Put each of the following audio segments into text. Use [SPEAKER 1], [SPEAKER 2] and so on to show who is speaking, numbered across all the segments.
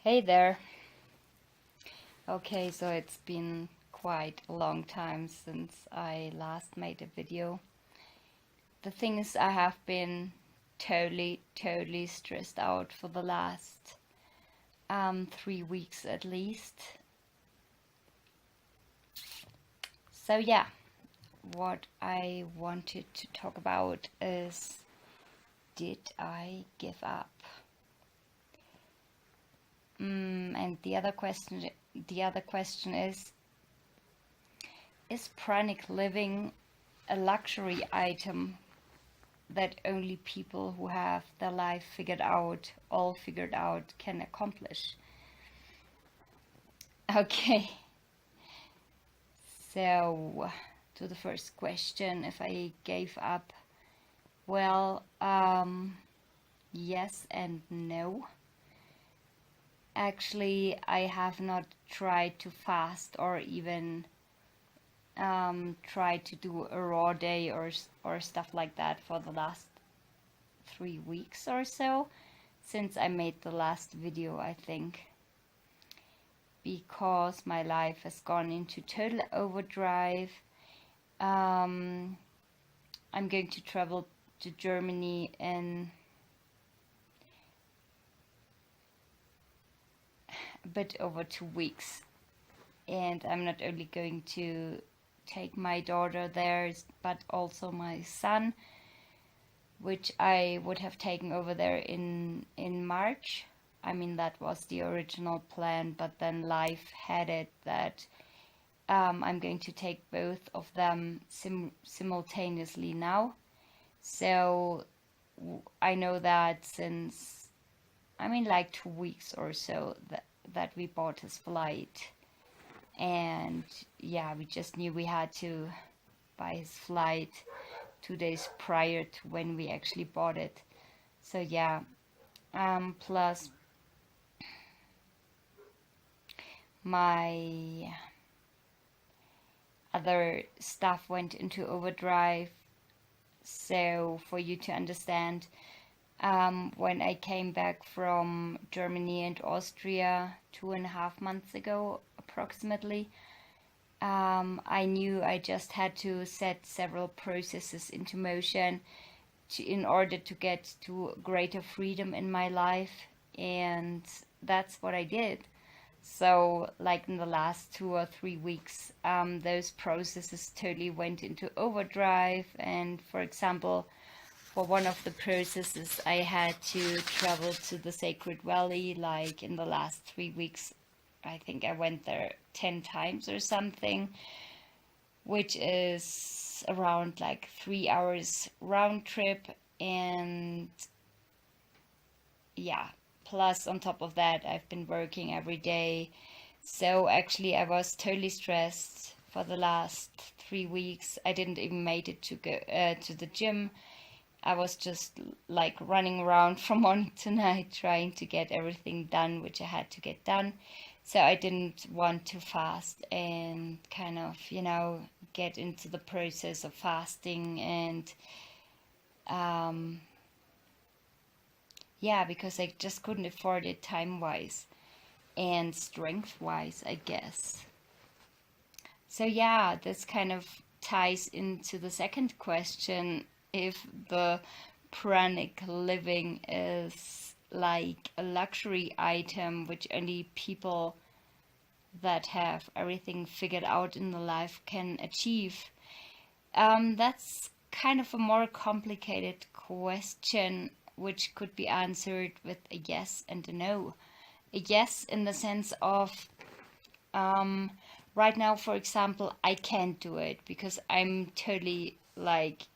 [SPEAKER 1] Hey there. Okay, so it's been quite a long time since I last made a video. The thing is, I have been totally stressed out for the last 3 weeks at least. So yeah, what I wanted to talk about is, did I give up? And the other question is pranic living a luxury item that only people who have their life all figured out, can accomplish? Okay, so to the first question, if I gave up, well, yes and no. Actually, I have not tried to fast or even try to do a raw day or stuff like that for the last 3 weeks or so since I made the last video, I think, because my life has gone into total overdrive. I'm going to travel to Germany in a bit over 2 weeks, and I'm not only going to take my daughter there, but also my son, which I would have taken over there in March. I mean, that was the original plan, but then life had it that I'm going to take both of them simultaneously now. So I know that since, I mean, like 2 weeks or so that we bought his flight. And yeah, we just knew we had to buy his flight 2 days prior to when we actually bought it. So yeah, plus my other stuff went into overdrive. So for you to understand, when I came back from Germany and Austria 2.5 months ago, approximately, I knew I just had to set several processes into motion in order to get to greater freedom in my life, and that's what I did. So, like in the last 2 or 3 weeks, those processes totally went into overdrive. And for example, for one of the processes, I had to travel to the Sacred Valley. Like in the last 3 weeks, I think I went there 10 times or something, which is around like 3 hours round trip. And yeah, plus on top of that, I've been working every day. So actually, I was totally stressed for the last 3 weeks. I didn't even make it to go to the gym. I was just like running around from morning to night trying to get everything done which I had to get done. So I didn't want to fast and kind of, get into the process of fasting. And yeah, because I just couldn't afford it time-wise and strength-wise, I guess. So yeah, this kind of ties into the second question, if the pranic living is like a luxury item which only people that have everything figured out in the life can achieve. That's kind of a more complicated question, which could be answered with a yes and a no. A yes in the sense of, right now, for example, I can't do it because I'm totally like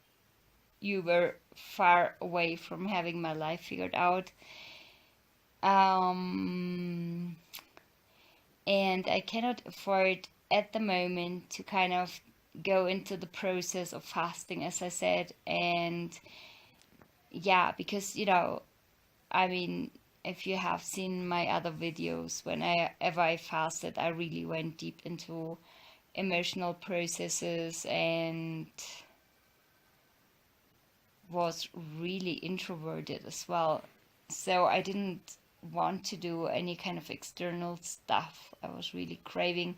[SPEAKER 1] you were far away from having my life figured out. And I cannot afford at the moment to kind of go into the process of fasting, as I said. And yeah, because I mean, if you have seen my other videos, whenever I fasted, I really went deep into emotional processes and was really introverted as well. So I didn't want to do any kind of external stuff. I was really craving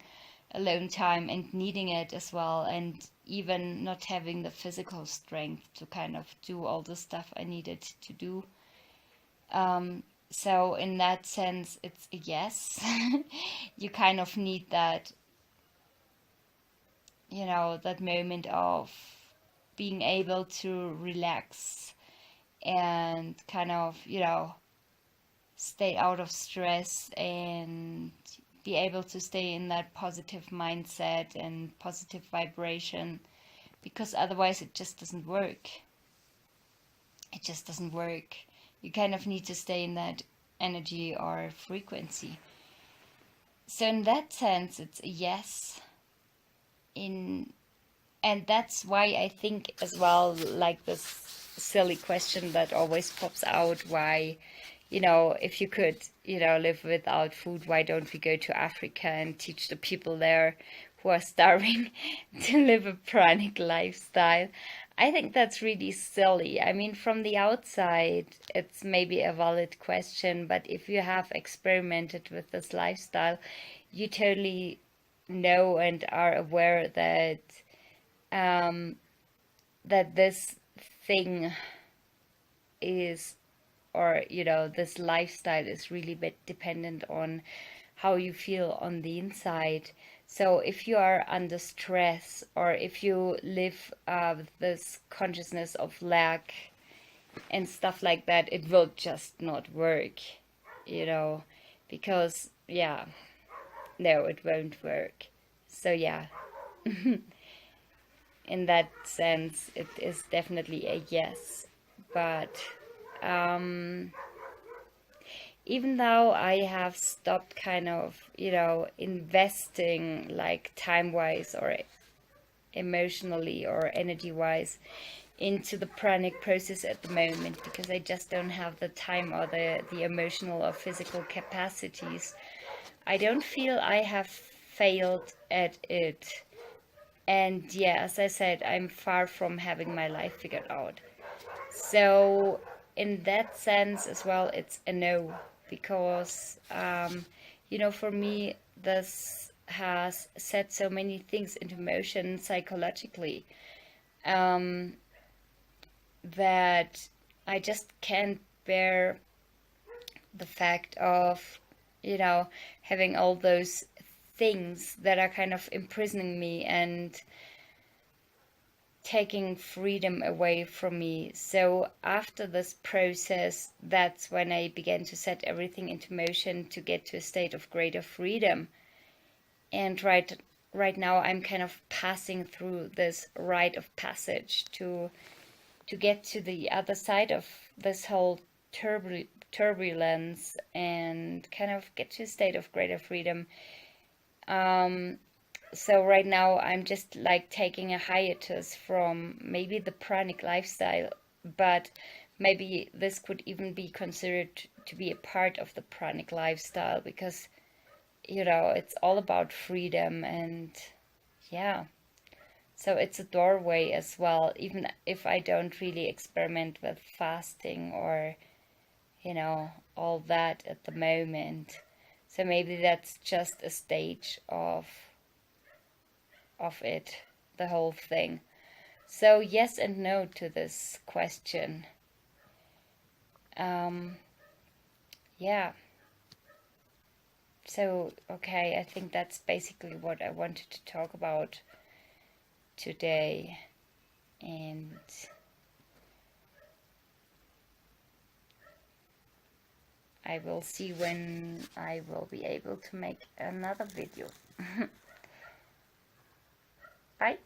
[SPEAKER 1] alone time and needing it as well, and even not having the physical strength to kind of do all the stuff I needed to do. So in that sense, it's a yes. You kind of need that, that moment of being able to relax and kind of, stay out of stress and be able to stay in that positive mindset and positive vibration, because otherwise it just doesn't work. It just doesn't work. You kind of need to stay in that energy or frequency. So in that sense, it's a yes. And that's why I think as well, like this silly question that always pops out, why, if you could, live without food, why don't we go to Africa and teach the people there who are starving to live a pranic lifestyle? I think that's really silly. I mean, from the outside, it's maybe a valid question, but if you have experimented with this lifestyle, you totally know and are aware that that this thing is, or this lifestyle is really dependent on how you feel on the inside. So if you are under stress, or if you live with this consciousness of lack and stuff like that, it will just not work, because no, it won't work. So yeah. In that sense, it is definitely a yes. But even though I have stopped kind of, investing like time-wise or emotionally or energy-wise into the pranic process at the moment, because I just don't have the time or the emotional or physical capacities, I don't feel I have failed at it. And yeah, as I said, I'm far from having my life figured out. So in that sense as well, it's a no, because for me, this has set so many things into motion psychologically, that I just can't bear the fact of having all those things that are kind of imprisoning me and taking freedom away from me. So after this process, that's when I began to set everything into motion to get to a state of greater freedom. And right now I'm kind of passing through this rite of passage to get to the other side of this whole turbulence and kind of get to a state of greater freedom. So right now I'm just like taking a hiatus from maybe the pranic lifestyle, but maybe this could even be considered to be a part of the pranic lifestyle, because it's all about freedom. And yeah, so it's a doorway as well, even if I don't really experiment with fasting or all that at the moment. So maybe that's just a stage of it, the whole thing. So yes and no to this question. Yeah. So, okay, I think that's basically what I wanted to talk about today. And I will see when I will be able to make another video. Bye.